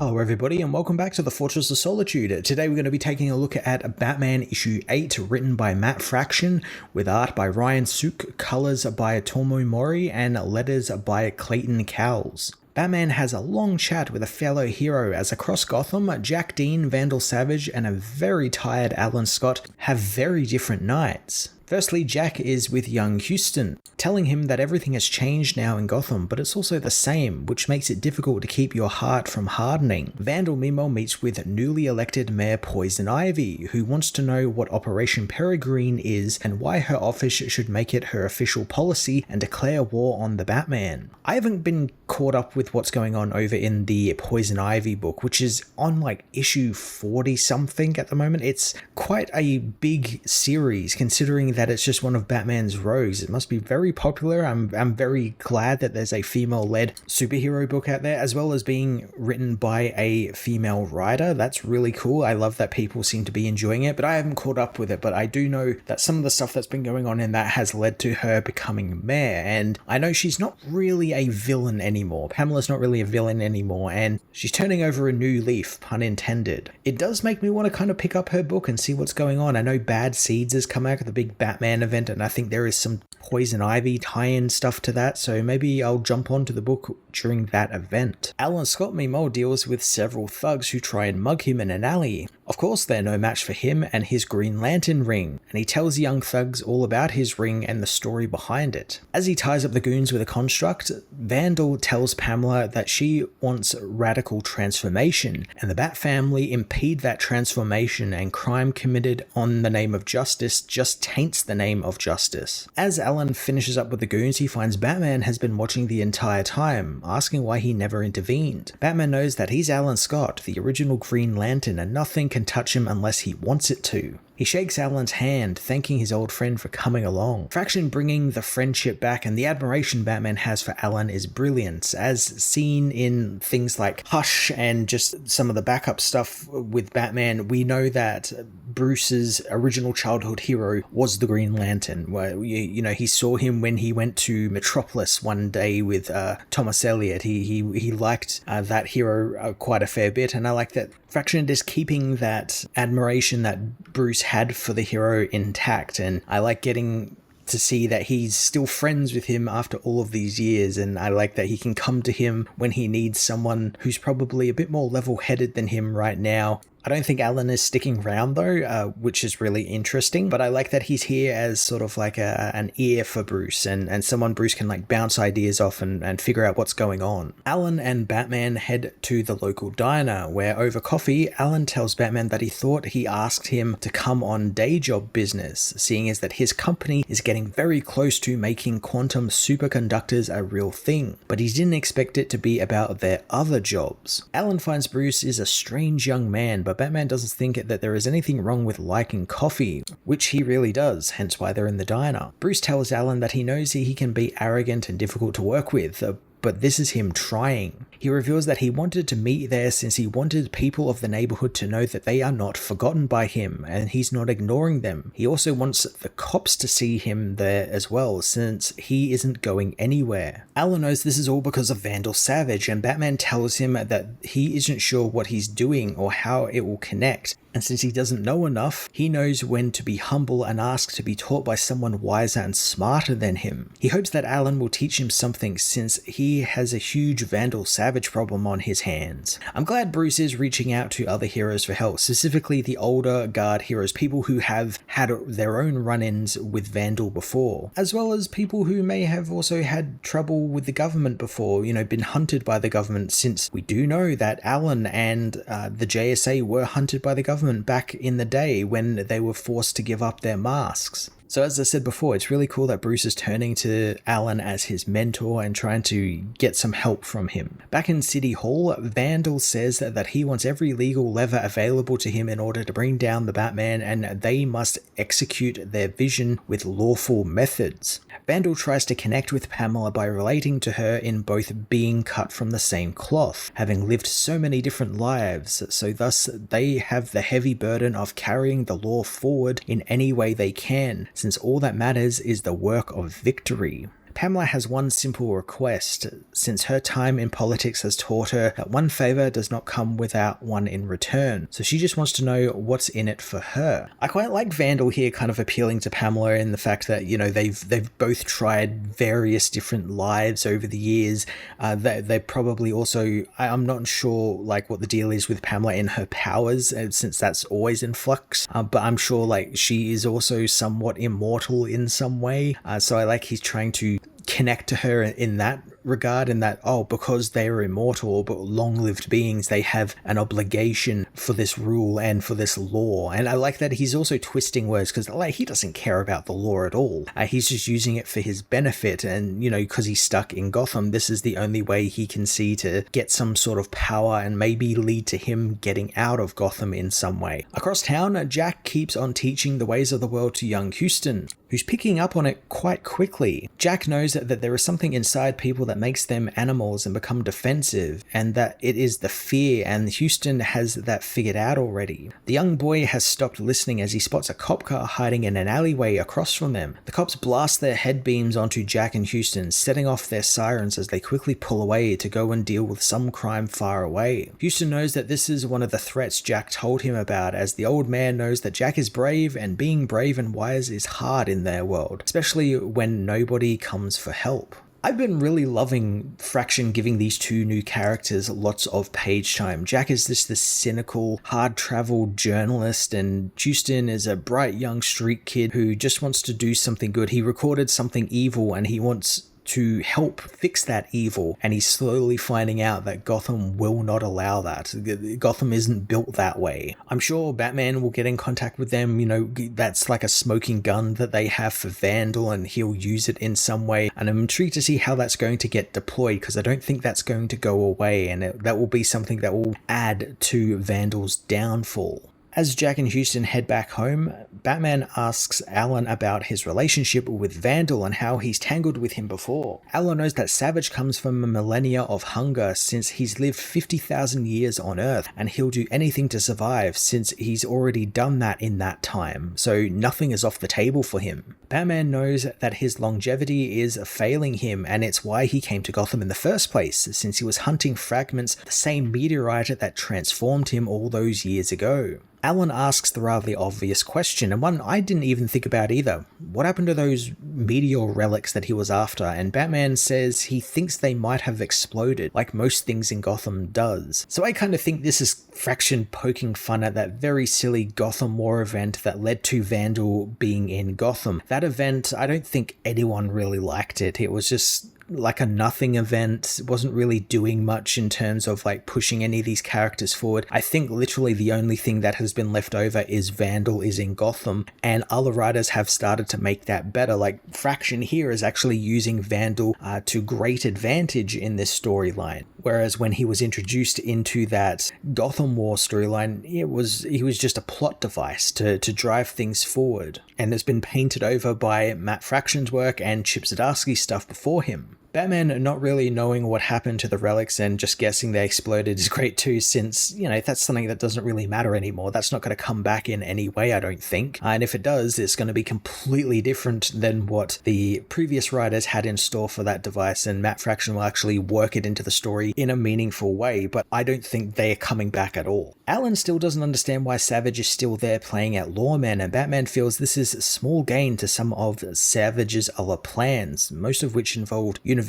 Hello everybody and welcome back to the Fortress of Solitude. Today we're going to be taking a look at Batman issue 8, written by Matt Fraction, with art by Ryan Sook, colours by Tomo Mori, and letters by Clayton Cowles. Batman has a long chat with a fellow hero as across Gotham, Jack Dean, Vandal Savage, and a very tired Alan Scott have very different nights. Firstly, Jack is with young Houston, telling him that everything has changed now in Gotham, but it's also the same, which makes it difficult to keep your heart from hardening. Vandal meanwhile meets with newly elected Mayor Poison Ivy, who wants to know what Operation Peregrine is and why her office should make it her official policy and declare war on the Batman. I haven't been caught up with what's going on over in the Poison Ivy book, which is on like issue 40 something at the moment. It's quite a big series considering that it's just one of Batman's rogues. It must be very popular. I'm very glad that there's a female-led superhero book out there, as well as being written by a female writer. That's really cool. I love that people seem to be enjoying it, but I haven't caught up with it. But I do know that some of the stuff that's been going on in that has led to her becoming mayor, and I know she's not really a villain anymore. Pamela's not really a villain anymore, and she's turning over a new leaf, pun intended. It does make me want to kind of pick up her book and see what's going on. I know Bad Seeds has come out with the big Batman event, and I think there is some Poison Ivy tie-in stuff to that, so maybe I'll jump onto the book during that event. Alan Scott meanwhile deals with several thugs who try and mug him in an alley. Of course, they're no match for him and his Green Lantern ring, and he tells the young thugs all about his ring and the story behind it. As he ties up the goons with a construct, Vandal tells Pamela that she wants radical transformation, and the Bat family impede that transformation, and crime committed on the name of justice just taints the name of justice. As Alan finishes up with the goons, he finds Batman has been watching the entire time, asking why he never intervened. Batman knows that he's Alan Scott, the original Green Lantern, and nothing can touch him unless he wants it to. He shakes Alan's hand, thanking his old friend for coming along. Fraction bringing the friendship back, and the admiration Batman has for Alan is brilliant, as seen in things like Hush and just some of the backup stuff with Batman. We know that Bruce's original childhood hero was the Green Lantern. Where you know, he saw him when he went to Metropolis one day with Thomas Elliot. He liked that hero quite a fair bit, and I like that Fraction is keeping that admiration that Bruce had for the hero intact, and I like getting to see that he's still friends with him after all of these years, and I like that he can come to him when he needs someone who's probably a bit more level-headed than him right now. I don't think Alan is sticking around though, which is really interesting, but I like that he's here as sort of like an ear for Bruce and someone Bruce can like bounce ideas off and figure out what's going on. Alan and Batman head to the local diner, where over coffee, Alan tells Batman that he thought he asked him to come on day job business, seeing as that his company is getting very close to making quantum superconductors a real thing, but he didn't expect it to be about their other jobs. Alan finds Bruce is a strange young man, but Batman doesn't think that there is anything wrong with liking coffee, which he really does, hence why they're in the diner. Bruce tells Alan that he knows he can be arrogant and difficult to work with, but this is him trying. He reveals that he wanted to meet there since he wanted people of the neighborhood to know that they are not forgotten by him, and he's not ignoring them. He also wants the cops to see him there as well, since he isn't going anywhere. Alan knows this is all because of Vandal Savage, and Batman tells him that he isn't sure what he's doing or how it will connect. And since he doesn't know enough, he knows when to be humble and ask to be taught by someone wiser and smarter than him. He hopes that Alan will teach him something, since he has a huge Vandal Savage problem on his hands. I'm glad Bruce is reaching out to other heroes for help, specifically the older guard heroes, people who have had their own run-ins with Vandal before, as well as people who may have also had trouble with the government before, you know, been hunted by the government, since we do know that Alan and the JSA were hunted by the government back in the day when they were forced to give up their masks. So as I said before, it's really cool that Bruce is turning to Alan as his mentor and trying to get some help from him. Back in City Hall, Vandal says that he wants every legal lever available to him in order to bring down the Batman, and they must execute their vision with lawful methods. Vandal tries to connect with Pamela by relating to her in both being cut from the same cloth, having lived so many different lives, so thus they have the heavy burden of carrying the law forward in any way they can, since all that matters is the work of victory. Pamela has one simple request, since her time in politics has taught her that one favor does not come without one in return. So she just wants to know what's in it for her. I quite like Vandal here kind of appealing to Pamela in the fact that, you know, they've both tried various different lives over the years. They probably also, I'm not sure like what the deal is with Pamela in her powers, since that's always in flux. But I'm sure like she is also somewhat immortal in some way. So I like he's trying to connect to her in that regard, and that, oh, because they are immortal but long-lived beings, they have an obligation for this rule and for this law. And I like that he's also twisting words, because like he doesn't care about the law at all. He's just using it for his benefit, and you know, because he's stuck in Gotham, this is the only way he can see to get some sort of power and maybe lead to him getting out of Gotham in some way. Across town, Jack keeps on teaching the ways of the world to young Houston, who's picking up on it quite quickly. Jack knows that there is something inside people that makes them animals and become defensive, and that it is the fear, and Houston has that figured out already. The young boy has stopped listening as he spots a cop car hiding in an alleyway across from them. The cops blast their head beams onto Jack and Houston, setting off their sirens as they quickly pull away to go and deal with some crime far away. Houston knows that this is one of the threats Jack told him about, as the old man knows that Jack is brave, and being brave and wise is hard in their world, especially when nobody comes for help. I've been really loving Fraction giving these two new characters lots of page time. Jack is this cynical, hard-traveled journalist, and Houston is a bright young street kid who just wants to do something good. He recorded something evil and he wants to help fix that evil, and he's slowly finding out that Gotham will not allow that. Gotham isn't built that way. I'm sure Batman will get in contact with them, you know, that's like a smoking gun that they have for Vandal, and he'll use it in some way, and I'm intrigued to see how that's going to get deployed, because I don't think that's going to go away, and that will be something that will add to Vandal's downfall. As Jack and Houston head back home, Batman asks Alan about his relationship with Vandal and how he's tangled with him before. Alan knows that Savage comes from a millennia of hunger, since he's lived 50,000 years on Earth, and he'll do anything to survive since he's already done that in that time, so nothing is off the table for him. Batman knows that his longevity is failing him, and it's why he came to Gotham in the first place, since he was hunting fragments of the same meteorite that transformed him all those years ago. Alan asks the rather obvious question, and one I didn't even think about either. What happened to those meteor relics that he was after? And Batman says he thinks they might have exploded, like most things in Gotham does. So I kind of think this is Fraction poking fun at that very silly Gotham War event that led to Vandal being in Gotham. That event, I don't think anyone really liked it. It was just like a nothing event. It wasn't really doing much in terms of like pushing any of these characters forward. I think literally the only thing that has been left over is Vandal is in Gotham, and other writers have started to make that better. Like Fraction here is actually using Vandal to great advantage in this storyline, whereas when he was introduced into that Gotham War storyline, he was just a plot device to drive things forward, and it's been painted over by Matt Fraction's work and Chip Zdarsky's stuff before him. Batman not really knowing what happened to the relics and just guessing they exploded is great too, since, you know, that's something that doesn't really matter anymore. That's not going to come back in any way, I don't think. And if it does, it's going to be completely different than what the previous writers had in store for that device, and Matt Fraction will actually work it into the story in a meaningful way, but I don't think they are coming back at all. Alan still doesn't understand why Savage is still there playing at lawman, and Batman feels this is small gain to some of Savage's other plans, most of which involved universal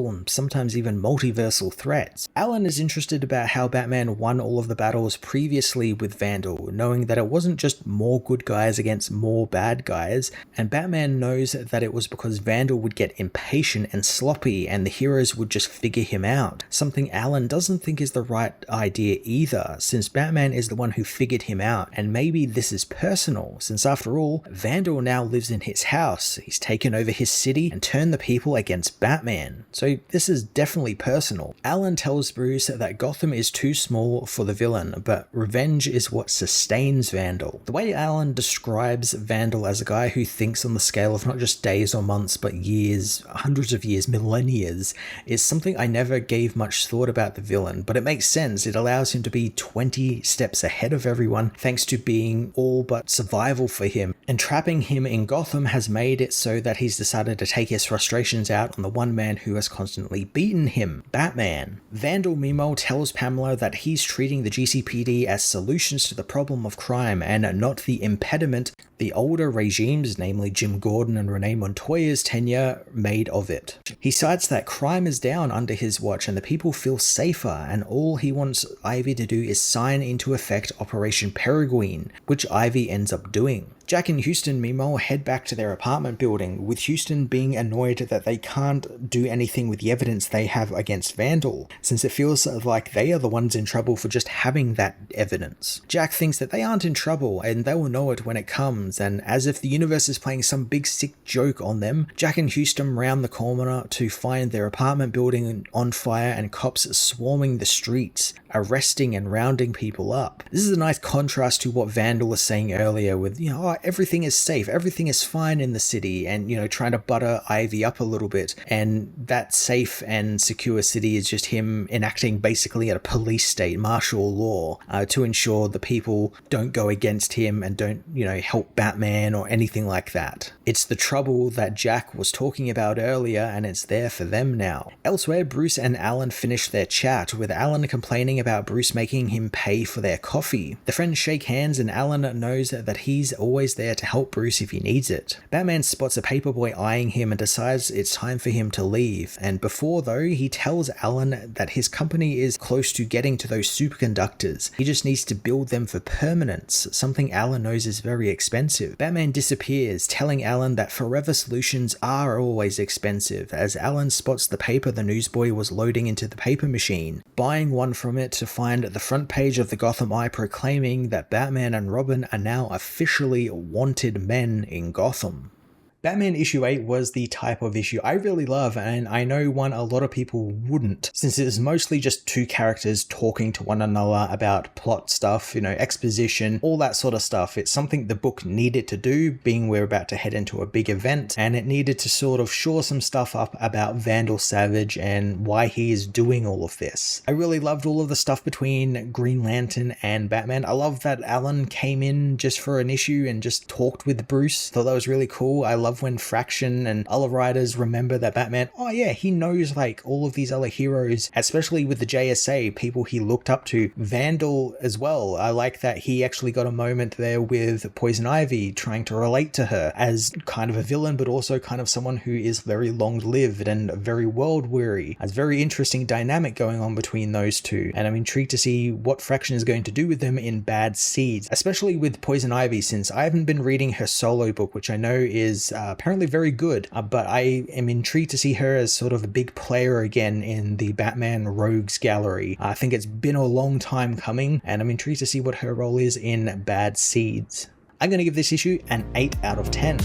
and sometimes even multiversal threats. Alan is interested about how Batman won all of the battles previously with Vandal, knowing that it wasn't just more good guys against more bad guys, and Batman knows that it was because Vandal would get impatient and sloppy and the heroes would just figure him out, something Alan doesn't think is the right idea either, since Batman is the one who figured him out, and maybe this is personal, since after all, Vandal now lives in his house, he's taken over his city and turned the people against Batman. So this is definitely personal. Alan tells tells Bruce that Gotham is too small for the villain, but revenge is what sustains Vandal. The way Alan describes Vandal as a guy who thinks on the scale of not just days or months, but years, hundreds of years, millennia, is something I never gave much thought about the villain, but it makes sense. It allows him to be 20 steps ahead of everyone, thanks to being all but survival for him. And trapping him in Gotham has made it so that he's decided to take his frustrations out on the one man who has constantly beaten him, Batman. Vandal meanwhile tells Pamela that he's treating the GCPD as solutions to the problem of crime and not the impediment the older regimes, namely Jim Gordon and Renee Montoya's tenure, made of it. He cites that crime is down under his watch and the people feel safer, and all he wants Ivy to do is sign into effect Operation Peregrine, which Ivy ends up doing. Jack and Houston meanwhile head back to their apartment building, with Houston being annoyed that they can't do anything with the evidence they have against Vandal, since it feels like they are the ones in trouble for just having that evidence. Jack thinks that they aren't in trouble and they will know it when it comes, and as if the universe is playing some big sick joke on them, Jack and Houston round the corner to find their apartment building on fire and cops swarming the streets, arresting and rounding people up. This is a nice contrast to what Vandal was saying earlier with, everything is safe, everything is fine in the city, and, trying to butter Ivy up a little bit. And that safe and secure city is just him enacting basically a police state, martial law, to ensure the people don't go against him and don't, help Batman or anything like that. It's the trouble that Jack was talking about earlier, and it's there for them now. Elsewhere, Bruce and Alan finish their chat, with Alan complaining about Bruce making him pay for their coffee. The friends shake hands and Alan knows that he's always there to help Bruce if he needs it. Batman spots a paperboy eyeing him and decides it's time for him to leave, and before though, he tells Alan that his company is close to getting to those superconductors. He just needs to build them for permanence, something Alan knows is very expensive. Batman disappears, telling Alan that forever solutions are always expensive, as Alan spots the paper the newsboy was loading into the paper machine, buying one from it to find the front page of the Gotham Eye proclaiming that Batman and Robin are now officially wanted men in Gotham. Batman issue 8 was the type of issue I really love, and I know one a lot of people wouldn't, since it is mostly just two characters talking to one another about plot stuff, exposition, all that sort of stuff. It's something the book needed to do, being we're about to head into a big event, and it needed to sort of shore some stuff up about Vandal Savage and why he is doing all of this. I really loved all of the stuff between Green Lantern and Batman. I love that Alan came in just for an issue and just talked with Bruce. Thought that was really cool. I love when Fraction and other writers remember that Batman, he knows all of these other heroes, especially with the JSA, people he looked up to. Vandal as well. I like that he actually got a moment there with Poison Ivy, trying to relate to her as kind of a villain, but also kind of someone who is very long-lived and very world-weary. It's a very interesting dynamic going on between those two, and I'm intrigued to see what Fraction is going to do with them in Bad Seeds, especially with Poison Ivy, since I haven't been reading her solo book, which I know is apparently very good, but I am intrigued to see her as sort of a big player again in the Batman Rogues Gallery. I think it's been a long time coming, and I'm intrigued to see what her role is in Bad Seeds. I'm going to give this issue an 8 out of 10.